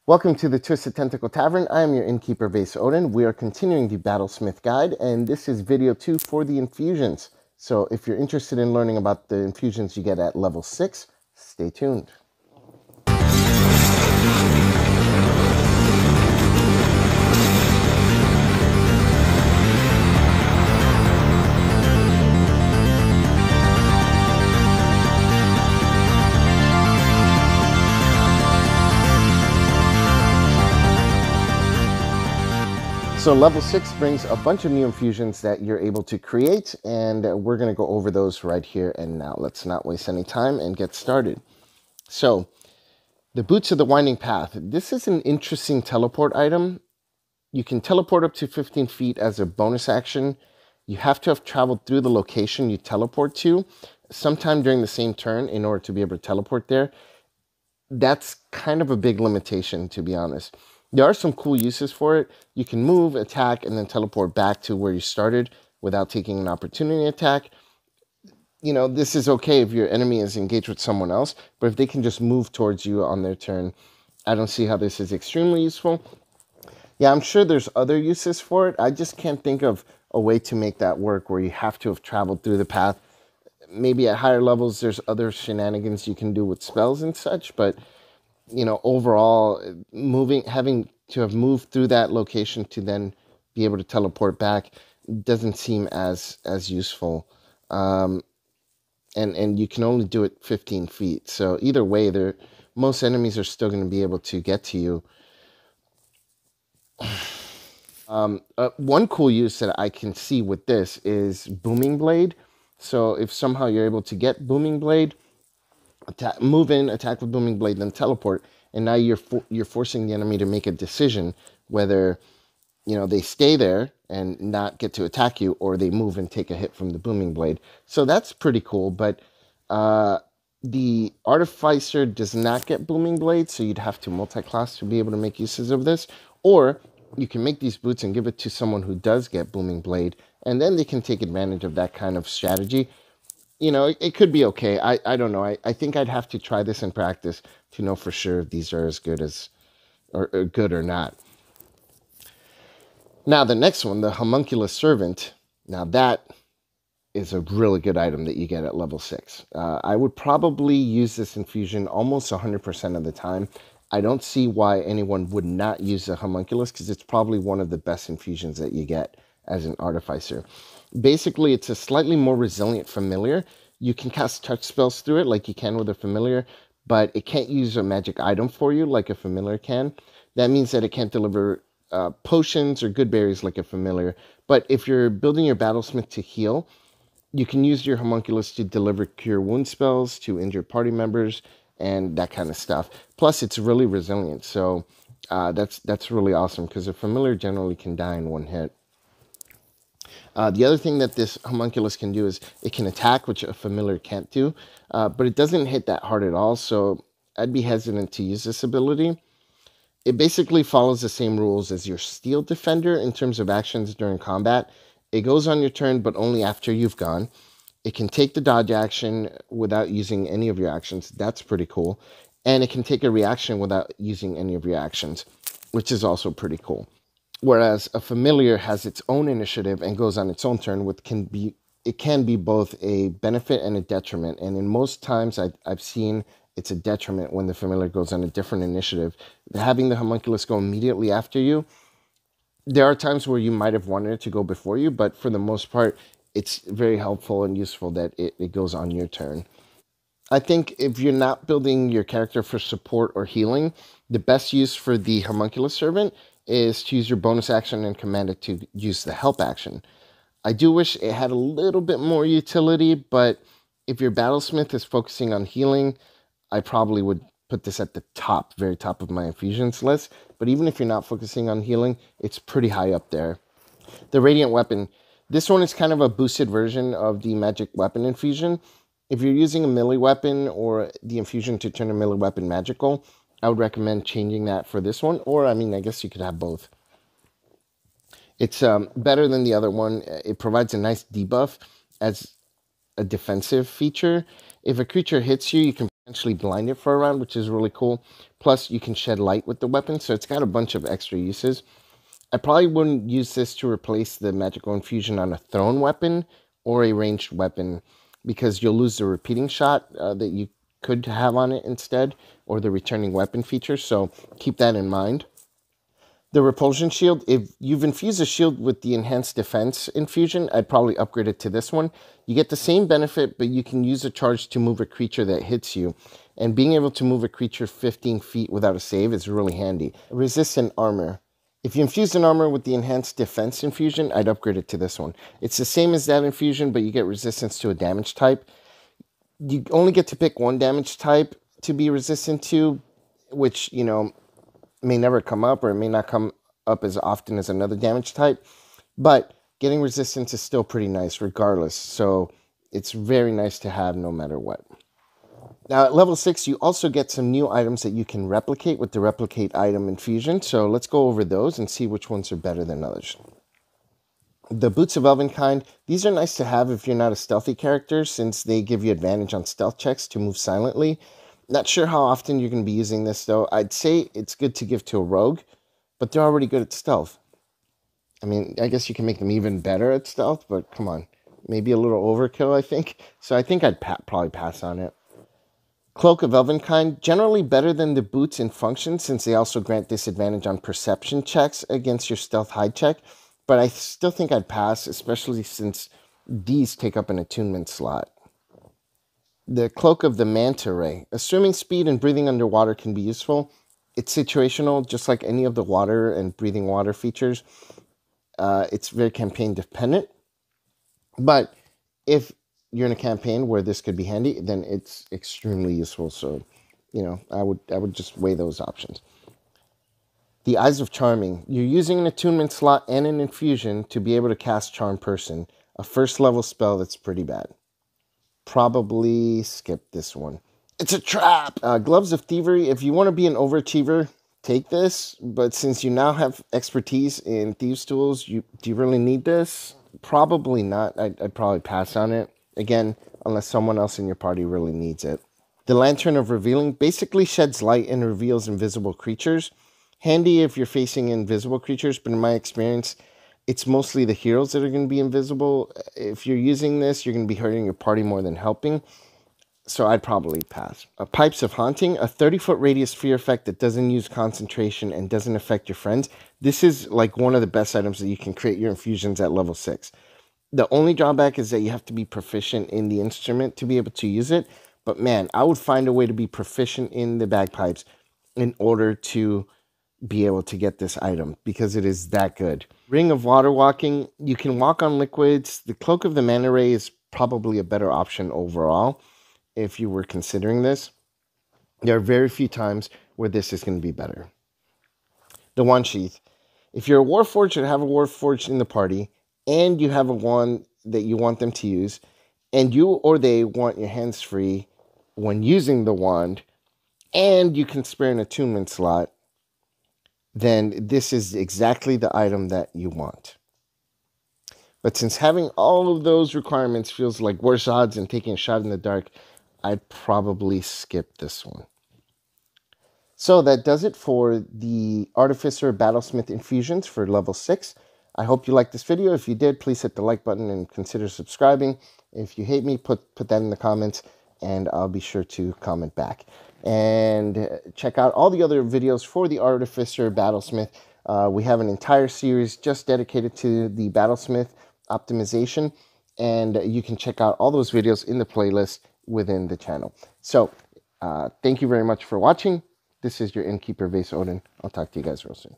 Welcome to the Twisted Tentacle Tavern. I am your innkeeper, Vase Odin. We are continuing the Battlesmith guide, and this is video 2 for the infusions. So if you're interested in learning about the infusions you get at level 6, stay tuned. So level 6 brings a bunch of new infusions that you're able to create, and we're going to go over those right here and now. Let's not waste any time and get started. So, the Boots of the Winding Path. This is an interesting teleport item. You can teleport up to 15 feet as a bonus action. You have to have traveled through the location you teleport to sometime during the same turn in order to be able to teleport there. That's kind of a big limitation, to be honest. There are some cool uses for it. You can move, attack, and then teleport back to where you started without taking an opportunity attack. You know, this is okay if your enemy is engaged with someone else, but if they can just move towards you on their turn, I don't see how this is extremely useful. Yeah, I'm sure there's other uses for it. I just can't think of a way to make that work where you have to have traveled through the path. Maybe at higher levels, there's other shenanigans you can do with spells and such, but you know, overall, having to have moved through that location to then be able to teleport back doesn't seem as useful. And you can only do it 15 feet. So either way, most enemies are still going to be able to get to you. One cool use that I can see with this is Booming Blade. So if somehow you're able to get Booming Blade, move in, attack with Booming Blade, then teleport, and now you're forcing the enemy to make a decision whether, you know, they stay there and not get to attack you, or they move and take a hit from the Booming Blade. So that's pretty cool, but the Artificer does not get Booming Blade, so you'd have to multi-class to be able to make uses of this, or you can make these boots and give it to someone who does get Booming Blade, and then they can take advantage of that kind of strategy. You know, it could be okay. I don't know. I think I'd have to try this in practice to know for sure if these are as good as, or good or not. Now, the next one, the Homunculus Servant. Now, that is a really good item that you get at level 6. I would probably use this infusion almost 100% of the time. I don't see why anyone would not use the Homunculus, because it's probably one of the best infusions that you get as an artificer. Basically, it's a slightly more resilient familiar. You can cast touch spells through it like you can with a familiar, but it can't use a magic item for you like a familiar can. That means that it can't deliver potions or good berries like a familiar. But if you're building your Battlesmith to heal, you can use your Homunculus to deliver cure wound spells to injured party members and that kind of stuff. Plus, it's really resilient, so that's really awesome, because a familiar generally can die in one hit. The other thing that this Homunculus can do is it can attack, which a familiar can't do, but it doesn't hit that hard at all, so I'd be hesitant to use this ability. It basically follows the same rules as your Steel Defender in terms of actions during combat. It goes on your turn, but only after you've gone. It can take the dodge action without using any of your actions. That's pretty cool. And it can take a reaction without using any of your actions, which is also pretty cool. Whereas a familiar has its own initiative and goes on its own turn, which can be both a benefit and a detriment. And in most times I've seen it's a detriment when the familiar goes on a different initiative. Having the Homunculus go immediately after you, there are times where you might have wanted it to go before you, but for the most part, it's very helpful and useful that it goes on your turn. I think if you're not building your character for support or healing, the best use for the Homunculus Servant is to use your bonus action and command it to use the help action. I do wish it had a little bit more utility, but if your Battlesmith is focusing on healing, I probably would put this at the top, very top of my infusions list. But even if you're not focusing on healing, it's pretty high up there. The Radiant Weapon. This one is kind of a boosted version of the Magic Weapon infusion. If you're using a melee weapon or the infusion to turn a melee weapon magical, I would recommend changing that for this one. Or, I mean, I guess you could have both. It's better than the other one. It provides a nice debuff as a defensive feature. If a creature hits you, you can Actually blind it for a round, which is really cool. Plus, you can shed light with the weapon, so it's got a bunch of extra uses. I probably wouldn't use this to replace the magical infusion on a thrown weapon or a ranged weapon, because you'll lose the repeating shot that you could have on it instead, or the returning weapon feature, so keep that in mind. The repulsion shield, if you've infused a shield with the enhanced defense infusion, I'd probably upgrade it to this one. You get the same benefit, but you can use a charge to move a creature that hits you. And being able to move a creature 15 feet without a save is really handy. Resistant armor. If you infuse an armor with the enhanced defense infusion, I'd upgrade it to this one. It's the same as that infusion, but you get resistance to a damage type. You only get to pick one damage type to be resistant to, which, you know, may never come up, or it may not come up as often as another damage type, but getting resistance is still pretty nice regardless, so it's very nice to have no matter what. Now at level 6 you also get some new items that you can replicate with the replicate item infusion, so let's go over those and see which ones are better than others. The Boots of Elvenkind, these are nice to have if you're not a stealthy character, since they give you advantage on stealth checks to move silently. Not sure how often you're going to be using this, though. I'd say it's good to give to a rogue, but they're already good at stealth. I mean, I guess you can make them even better at stealth, but come on. Maybe a little overkill, I think. So I think I'd probably pass on it. Cloak of Elvenkind, generally better than the boots in function, since they also grant disadvantage on perception checks against your stealth hide check. But I still think I'd pass, especially since these take up an attunement slot. The Cloak of the Manta Ray. Assuming speed and breathing underwater can be useful, it's situational, just like any of the water and breathing water features. It's very campaign dependent. But if you're in a campaign where this could be handy, then it's extremely useful. So, you know, I would just weigh those options. The Eyes of Charming. You're using an attunement slot and an infusion to be able to cast Charm Person, a first level spell that's pretty bad. Probably skip this one. It's a trap! Gloves of Thievery. If you want to be an overachiever, take this. But since you now have expertise in Thieves' Tools, do you really need this? Probably not. I'd probably pass on it. Again, unless someone else in your party really needs it. The Lantern of Revealing basically sheds light and reveals invisible creatures. Handy if you're facing invisible creatures, but in my experience, it's mostly the heroes that are going to be invisible. If you're using this, you're going to be hurting your party more than helping. So I'd probably pass. Pipes of Haunting, a 30-foot radius fear effect that doesn't use concentration and doesn't affect your friends. This is like one of the best items that you can create your infusions at level 6. The only drawback is that you have to be proficient in the instrument to be able to use it. But man, I would find a way to be proficient in the bagpipes in order to be able to get this item, because it is that good. Ring of Water Walking, you can walk on liquids. The Cloak of the Manta Ray is probably a better option overall if you were considering this. There are very few times where this is going to be better. The Wand Sheath. If you're a Warforged and have a Warforged in the party, and you have a wand that you want them to use, and you or they want your hands free when using the wand, and you can spare an attunement slot, then this is exactly the item that you want. But since having all of those requirements feels like worse odds than taking a shot in the dark, I'd probably skip this one. So that does it for the Artificer Battlesmith Infusions for level 6. I hope you liked this video. If you did, please hit the like button and consider subscribing. If you hate me, put that in the comments, and I'll be sure to comment back. And check out all the other videos for the Artificer Battlesmith. We have an entire series just dedicated to the Battlesmith optimization, and you can check out all those videos in the playlist within the channel. So, thank you very much for watching. This is your Innkeeper Vase Odin. I'll talk to you guys real soon.